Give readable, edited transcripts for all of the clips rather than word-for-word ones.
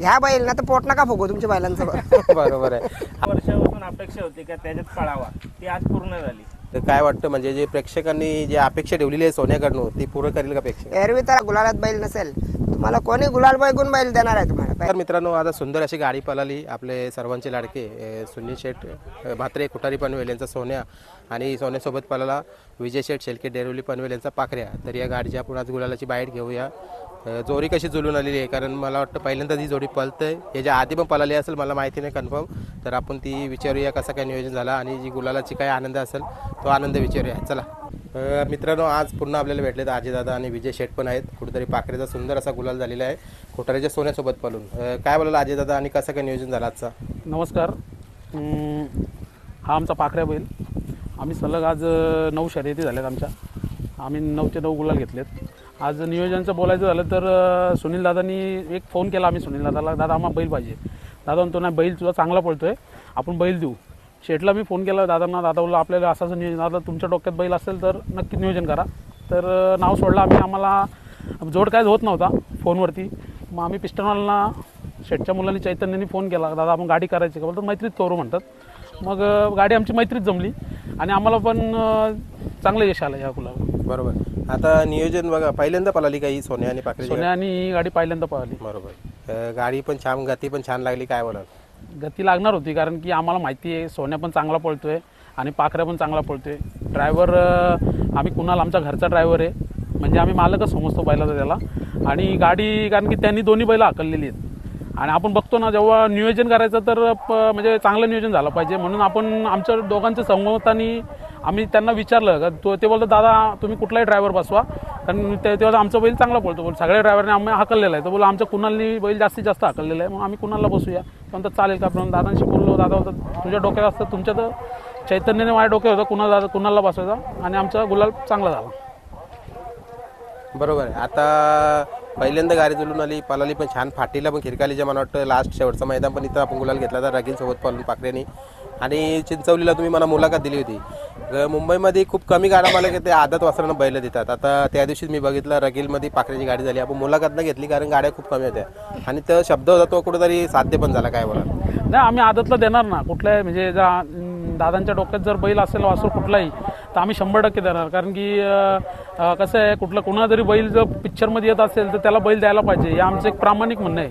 ह्या बैल ना तर पोट नका फुगू तुमच्या बैलांचं. बरोबर आहे. वर्षापासून अपेक्षा होती का त्याच्यात पळावा, ती आज पूर्ण झाली. तर काय वाटतं म्हणजे जे प्रेक्षकांनी जे अपेक्षा ठेवलेली आहे सोन्याकडून ती पूर्ण करेल का प्रेक्षक? एरवी तर गुलालात बैल नसेल तुम्हाला कोणी गुलाल बघून बैल देणार आहे तुम्हाला. तर मित्रांनो आता सुंदर अशी गाडी पळाली आपले सर्वांचे लाडके सुनील शेठ म्हात्रे कुटारी पनवेल यांचा सोन्या आणि सोन्यासोबत पळाला विजय शेठ शेलके डेरवली पनवेल यांचा पाखऱ्या. तर या गाडीच्या आपण आज गुलालाची बाईट घेऊया. जोडी कशी जुळून आलेली आहे कारण मला वाटतं पहिल्यांदा ही जोडी पळतंय, याच्या आधी पण पळाली असेल मला माहिती नाही कन्फर्म. तर आपण ती विचारूया कसं काय नियोजन झाला आणि जी गुलालाची काय आनंद असेल तो आनंद विचारूया. चला मित्रांनो आज पुन्हा आपल्याला भेटलेत आजीदादा आणि विजय शेठ पण आहेत. कुठेतरी पाखरेचा सुंदर असा गुलाल झालेला आहे कोठारीच्या सोन्यासोबत पळून. काय बोलाल आजीदादा आणि कसं काय नियोजन झालं आजचा? नमस्कार. हा आमचा पाखऱ्या बैल. आम्ही सलग आज 9 शर्यती झाल्यात आमच्या. आम्ही 9चे 9 गुलाल घेतलेत. आज नियोजनचं बोलायचं झालं तर सुनील दादांनी एक फोन केला आम्ही सुनील दादाला, दादा आम्हाला बैल पाहिजे. दादा म्हणतो नाही बैल तुला चांगला पळतोय आपण बैल देऊ. शेठला मी फोन केला दादांना, दादा बोलला आपल्याला असं नियोजन, दादा तुमच्या डोक्यात बैल असेल तर नक्की नियोजन करा. तर नाव सोडलं आम्ही. आम्हाला जोड काय होत नव्हता फोनवरती. मग आम्ही पिस्टनवाल्यांना शेठच्या मुलांनी चैतन्याने फोन केला, दादा आपण गाडी करायची का? बोलतो मैत्रीत करू म्हणतात. मग गाडी आमची मैत्रीत जमली आणि आम्हाला पण चांगलं यश आलं या गुलाला. बरोबर. आता नियोजन बघा पहिल्यांदा पळाली काही सोन्या आणि पाखरे? सोन्या आणि ही गाडी पहिल्यांदा पळाली. बरोबर. गाडी पण छान, गती पण छान लागली. काय बोलाल? गती लागणार होती कारण की आम्हाला माहिती आहे सोन्या पण चांगला पळतोय आणि पाखऱ्या पण चांगला पळतोय. ड्रायव्हर आम्ही कुणाल आमचा घरचा ड्रायव्हर आहे, म्हणजे आम्ही मालकच समजतो बैलाचा त्याला. आणि गाडी कारण की त्यांनी दोन्ही बैलं हाकललेली आहेत आणि आपण बघतो ना जेव्हा नियोजन करायचं तर म्हणजे चांगलं नियोजन झालं पाहिजे. म्हणून आपण आमच्या दोघांच्या संमताने आम्ही त्यांना विचारलं का ते बोलतो दादा तुम्ही कुठलाही ड्रायव्हर बसवा कारण तेव्हा आमचा बैल चांगला पळतो. बोल सगळ्या ड्रायव्हरने आम्ही हाकललेला आहे. तर बोला आमच्या कुणालनी बैल जास्तीत जास्त हाकललेला आहे, मग आम्ही कुणाला बसूया. म्हणतात चालेल का? आपण दादांशी बोललो. दादा होतं तुझ्या डोक्यात असतं, तुमच्या तर चैतन्याने माझ्या डोक्यात होतं कुणाला बसवायचा आणि आमचा गुलाल चांगला झाला. बरोबर आहे. आता पहिल्यांदा गाडी जुळून आली, पळाली पण छान. फाटीला पण खिरकालीच्या मला वाटतं लास्ट शेवटचा मैदान पण इथं आपण गुलाल घेतला तर रगीलसोबत पळून पाखरेनी. आणि चिंचवलीला तुम्ही मला मुलाखत दिली होती. मुंबईमध्ये खूप कमी गाड्या मला ते आदत वासरांना बैल देतात. आता त्या दिवशीच मी बघितलं रगीलमध्ये पाखरेची गाडी झाली. आपण मुलाखत न घेतली कारण गाड्या खूप कमी होत्या आणि तो शब्द होता तो कुठेतरी साध्य पण झाला. काय बोला? नाही आम्ही आदतला देणार ना कुठल्याही, म्हणजे दादांच्या डोक्यात जर बैल असेल वासरू कुठलाही तर आम्ही 100% देणार. कारण की कसं आहे कुणा जरी बैल जर पिक्चरमध्ये येत असेल तर त्याला बैल द्यायला पाहिजे, हे आमचं एक प्रामाणिक म्हणणं आहे.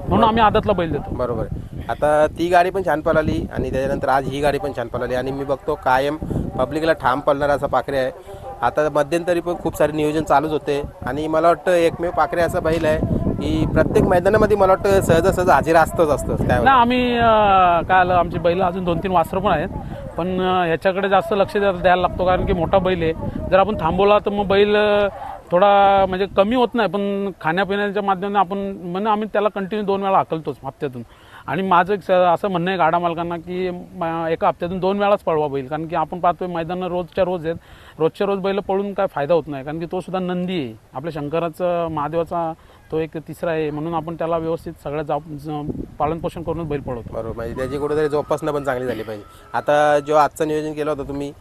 म्हणून आम्ही आदतला बैल देतो. बरोबर. आता ती गाडी पण छान पळाली आणि त्याच्यानंतर आज ही गाडी पण छान पळाली आणि मी बघतो कायम पब्लिकला ठाम पळणारा असा पाखरे आहे. आता मध्यंतरी पण खूप सारे नियोजन चालूच होते आणि मला वाटतं एकमेव पाखरे असा बैल आहे की प्रत्येक मैदानामध्ये मला वाटतं सहजासहज हाजीर असतंच. काय ना आम्ही काय आलं आमची बैल अजून 2-3 वासरं पण आहेत, पण ह्याच्याकडे जास्त लक्ष द्यायला लागतो कारण की मोठा बैल आहे. जर आपण थांबवला तर मग बैल थोडा म्हणजे कमी होत नाही, पण खाण्यापिण्याच्या माध्यमाने आपण म्हणजे आम्ही त्याला कंटिन्यू 2 वेळा हाकलतोच हप्त्यातून. आणि माझं असं म्हणणं आहे गाडा मालकांना की एका हप्त्यातून 2 वेळाच पळवा बैल. कारण की आपण पाहतोय मैदानं रोजच्या रोज आहेत, रोजच्या रोज बैल पळून काय फायदा होत नाही. कारण की तो सुद्धा नंदी आहे आपल्या शंकराचं महादेवाचा, तो एक तिसरा आहे. म्हणून आपण त्याला व्यवस्थित सगळं पालनपोषण करूनच बैल पळवतो. बरोबर. म्हणजे त्याची कुठेतरी जोपासना पण चांगली झाली पाहिजे. आता जो आजचं नियोजन केलं होतं तुम्ही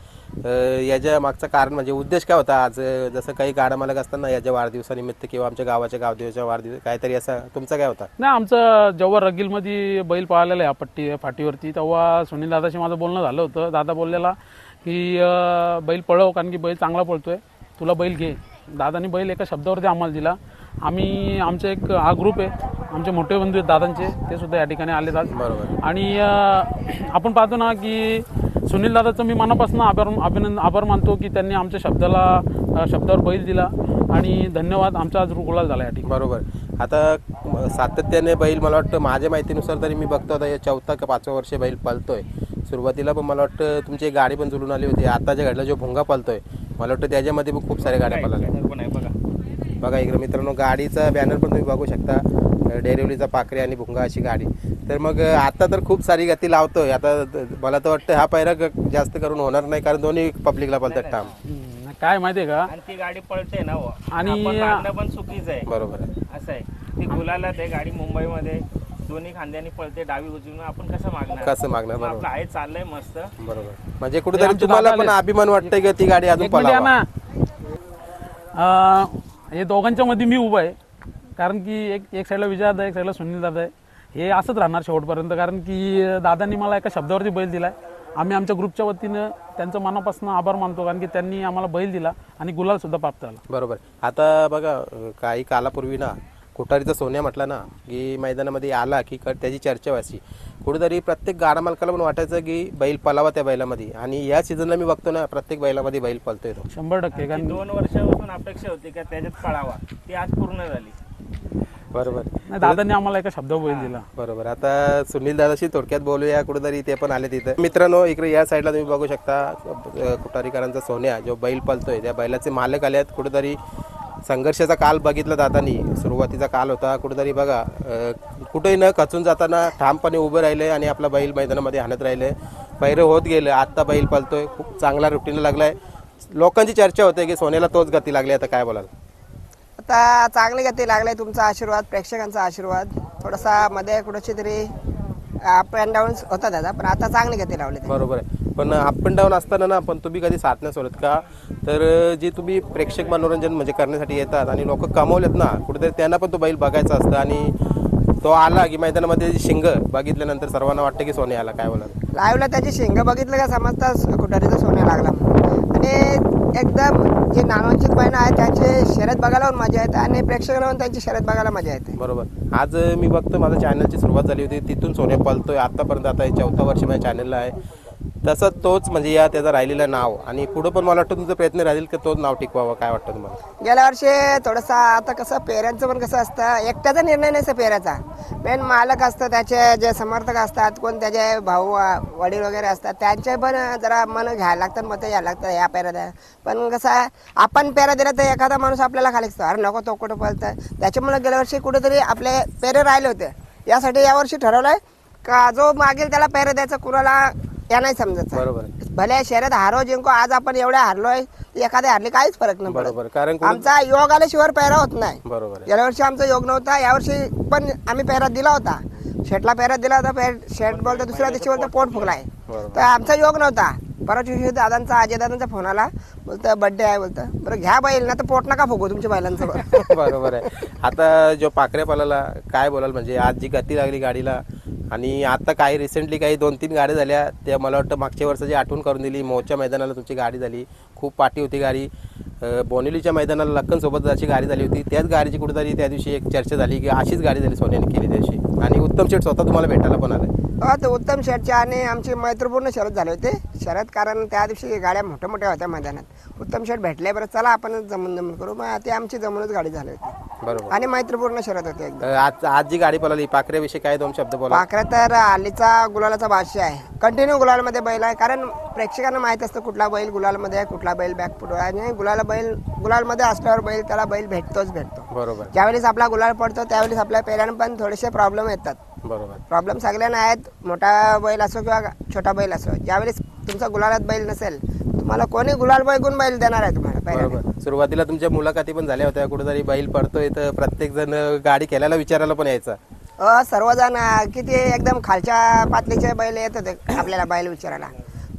याच्या मागचं कारण म्हणजे उद्देश काय होता आज? जसं काही गाडा मालक असताना याच्या वाढदिवसानिमित्त किंवा आमच्या गावाच्या गावदेवाच्या वाढदिवस काहीतरी असा तुमचा काय होता? नाही आमचं जेव्हा रगीलमध्ये बैल पळालेला आहे फाटीवरती तेव्हा सुनील दादाशी माझं बोलणं झालं होतं. दादा बोललेला की बैल पळव कारण की बैल चांगला पळतोय, तुला बैल घे. दादानी बैल एका शब्दावरती आम्हाला दिला. आम्ही आमचा एक हा ग्रुप आहे, आमचे मोठे बंधू आहेत दादांचे, ते सुद्धा या ठिकाणी आलेत आज. बरोबर. आणि आपण पाहतो ना की सुनील दादाचं मी मनापासून आभार मानतो की त्यांनी आमच्या शब्दावर बैल दिला आणि धन्यवाद. आमचा आज गुलाल झाला या ठिकाणी. बरोबर. आता सातत्याने बैल मला वाटतं माझ्या माहितीनुसार तरी मी बघतो आता 4था का 5वा वर्ष बैल पळतोय. सुरुवातीला पण मला वाटतं तुमची गाडी पण जुळून आली होती. आताच्या घडला जो भुंगा पळतोय मला वाटतं त्याच्यामध्ये पण खूप साऱ्या गाड्या पळाल्या. बघा इकडे मित्रांनो गाडीचा बॅनर पण तुम्ही बघू शकता, डेरिवलीचा पाखरे आणि भुंगा अशी गाडी. तर मग आता तर खूप सारी गती लावतोय. आता मला तर वाटतं हा पैरा जास्त करून होणार नाही कारण दोन्ही पब्लिकला पळतात ठाम. काय माहितीये का आणि ती गाडी पळते ना आणि पण चुकीचं आहे. बरोबर आहे. असं आहे ती गुलाला ते गाडी मुंबईमध्ये दोन्ही खांद्याने पळते डावी उजवीनं, आपण कसं मागणार? आपलं आहे चाललंय मस्त. बरोबर. म्हणजे कुठेतरी तुम्हाला पण अभिमान वाटतंय की ती गाडी अजून पळावा. हे दोघांच्या मध्ये मी उभा आहे. कारण की एक साईडला विजय दादा, एक साईडला सुनील दादा आहे. हे असंच राहणार शेवटपर्यंत, कारण की दादांनी मला एका शब्दावरती बैल दिला आहे. आम्ही आमच्या ग्रुपच्या वतीनं त्यांचं मनापासून आभार मानतो, कारण की त्यांनी आम्हाला बैल दिला आणि गुलालसुद्धा प्राप्त झाला. बरोबर. आता बघा काही कालापूर्वी ना कोठारीचा सोन्या म्हटलं ना की मैदानामध्ये आला की त्याची चर्चा व्हायची. कुठेतरी प्रत्येक गाडा मालकाला पण वाटायचं की बैल पलावा त्या बैलामध्ये, आणि या सीझनला मी बघतो ना प्रत्येक बैलामध्ये बैल पळतोय तो. 100%. कारण 2 वर्षापासून अपेक्षा होती का त्याच्यात पळावा, ती आज पूर्ण झाली. बरोबर. नाही, दादांनी आम्हाला एका शब्दावर बैल दिला. बरोबर. आता सुनील दादाशी थोडक्यात बोलूया. कुठेतरी ते पण आले तिथं. मित्रांनो, इकडे या साईडला तुम्ही बघू शकता कुठारीकरांचा सोन्या जो बैल पळतोय, त्या बैलाचे मालक आले आहेत. कुठेतरी संघर्षाचा काल बघितला दादांनी. सुरुवातीचा काल होता. कुठेतरी बघा कुठेही न खचून जाताना ठामपणे उभं राहिले आणि आपला बैल मैदानामध्ये आणत राहिले. पैरे होत गेले. आत्ता बैल पळतोय, खूप चांगला रुटीनला लागलाय. लोकांची चर्चा होते की सोन्याला तोच गती लागली. आता काय बोलाल? आता चांगली गती लागलाय. तुमचा आशीर्वाद, प्रेक्षकांचा आशीर्वाद. थोडासा मध्ये कुठेची तरी अप अँड डाऊन होता दादा, पण आता चांगली गती लावली. बरोबर आहे. पण अप अँड डाऊन असताना ना पण तुम्ही कधी साथ नाही सोडत का? तर जे तुम्ही प्रेक्षक मनोरंजन म्हणजे करण्यासाठी येतात आणि लोक कमवलेत ना, कुठेतरी त्यांना पण तो बैल बघायचा असतं, आणि तो आला की मैदानामध्ये शिंग बघितल्यानंतर सर्वांना वाटतं की सोने आला. काय बोलाल? लाईव्हला त्याची शिंग बघितलं का समजताच कुठारीचा सोन्या लागला म्हणून. आणि एकदम जे नानवंचित बहिण आहे त्यांची शर्यत बघायला पण मजा येते आणि प्रेक्षकांना पण त्यांची शर्यत बघायला मजा येते. बरोबर. आज मी बघतो माझ्या चॅनलची सुरुवात झाली होती तिथून सोन्या पळतोय आतापर्यंत. आता 4था वर्ष माझ्या चॅनलला आहे. तसं तोच म्हणजे या त्याचं राहिलेलं नाव, आणि पुढं पण मला वाटतं तुमचा प्रयत्न राहील की तोच नाव टिकवावं. काय वाटतं तुम्हाला? गेल्या वर्षी थोडंसं आता कसं पेऱ्यांचं पण कसं असतं, एकट्याचा निर्णय नसतं पेऱ्याचा. मेन मालक असतं, त्याचे जे समर्थक असतात, कोण त्याचे भाऊ वडील वगैरे असतात, त्यांचे पण जरा मन घ्यायला लागतात, मतं घ्यायला लागतं या पेऱ्या द्या. पण कसं आहे, आपण पेऱ्या दिला तर एखादा माणूस आपल्याला खाली असतो, अरे नको तो कुठं पळतं. त्याच्यामुळे गेल्या वर्षी कुठेतरी आपले पेरे राहिले होते. यासाठी यावर्षी ठरवलं आहे का जो मागेल त्याला पेरे द्यायचं, कुणाला या नाही समजत. बरोबर. भले शर्यत हारो जिंको, आज आपण एवढ्या हारलोय, एखाद्या हारली काहीच फरक नाही बरोबर. पडत. कारण आमचा योग आल्याशिवाय पेरा होत नाही. बरोबर. गेल्या वर्षी आमचा योग नव्हता, यावर्षी पण आम्ही पेरा दिला होता. शेटला पेरा दिला होता. शेट बोलतो दुसऱ्या दिवशी बोलतो पोट फुगलाय. तर आमचा योग नव्हता. परत दिवशी दादांचा, अजय दादांचा फोन आला, बोलतं बड्डे आहे, बोलतं बरं घ्या बैल ना, तर पोट नका फुगू तुमच्या बैलांचं. बरोबर आहे. आता जो पाखऱ्या पालाला काय बोलाल, म्हणजे आज जी गती लागली गाडीला, आणि आता काही रिसेंटली काही 2-3 गाड्या झाल्या, त्या मला वाटतं मागच्या वर्षाची आठवण करून दिली. मोच्या मैदानाला तुमची गाडी झाली, खूप पाठी होती गाडी. बोनिवलीच्या मैदानाला लक्कनसोबत अशी गाडी झाली होती. त्याच गाडीची कुठेतरी त्या दिवशी एक चर्चा झाली की अशीच गाडी झाली सोन्याने केली त्या दिवशी, आणि उत्तम शेठ स्वतः तुम्हाला भेटायला पण आले. तर उत्तम शेटच्या आणि आमची मैत्रीपूर्ण शर्यत झाली होती. शर्यत कारण त्या दिवशी गाड्या मोठ्या मोठ्या होत्या मैदानात. उत्तम शेट भेटले, बरं चला आपण जमून करू, मग ती आमची जमूनच गाडी झाली होती. बरोबर. आणि मैत्रीपूर्ण शर्यत होती एकदम. आज जी गाडी पळाली पाखऱ्याविषयी काय 2 शब्द बोला? पाखऱ्या तर हल्लीचा गुलालाचा बादशाह आहे. कंटिन्यू गुलालमध्ये बैल आहे, कारण प्रेक्षकांना माहीत असतं कुठला बैल गुलालमध्ये आहे, कुठला बैल बॅक पुढे आहे. आणि गुलालमध्ये असल्यावर बैल त्याला बैल भेटतोच भेटतो. बरोबर. ज्यावेळेस आपला गुलाल पडतो त्यावेळेस आपल्या पेऱ्यानं पण थोडेसे प्रॉब्लेम येतात. बरोबर. प्रॉब्लेम सगळ्यांना आहेत, मोठा बैल असो किंवा छोटा बैल असो. ज्यावेळेस तुमचा गुलालात बैल नसेल, तुम्हाला कोणी गुलाल बघून बैल देणार आहे तुम्हाला पहिल्यांदा. बरोबर. सुरुवातीला तुमच्या मुलाखती पण झाल्या होत्या, कुठेतरी बैल पडतोय तर प्रत्येक जण गाडी खेळायला विचारायला पण यायचा. सर्वजण किती एकदम खालच्या पातळीचे बैल येत होते आपल्याला बैल विचारायला.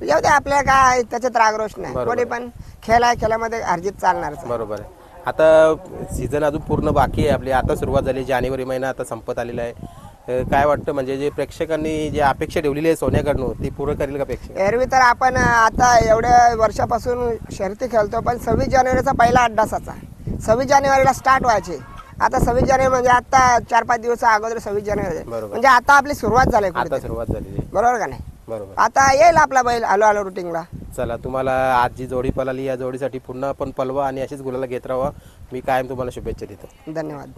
येऊ दे, आपल्या काय त्याच्यात रागरोष नाही. कोणी पण खेळामध्ये अर्जित चालणारच. बरोबर आहे. आता सीझन अजून पूर्ण बाकी आहे आपली. आता सुरुवात झाली, जानेवारी महिना आता संपत आलेला आहे. काय वाटतं, म्हणजे जे प्रेक्षकांनी जे अपेक्षा ठेवलेली आहे सोन्याकडनं, ती पूर्ण करेल का प्रेक्षक? एरवी तर आपण आता एवढ्या वर्षापासून शर्यती खेळतो, पण 26 जानेवारीचा पहिला अड्डा असायचा. 26 जानेवारीला स्टार्ट व्हायचे. आता 26 जानेवारी म्हणजे आता 4-5 दिवस अगोदर 26 जानेवारी, म्हणजे आता आपली सुरुवात झाली. आता सुरुवात झालेली. बरोबर का नाही? बरोबर. आता येईल आपला बैल आलो रुटीनला. चला, तुम्हाला आज जी जोडी पळाली या जोडीसाठी पुन्हा आपण पळवा आणि अशीच गुलाला घेत राहा. मी कायम तुम्हाला शुभेच्छा देतो. धन्यवाद.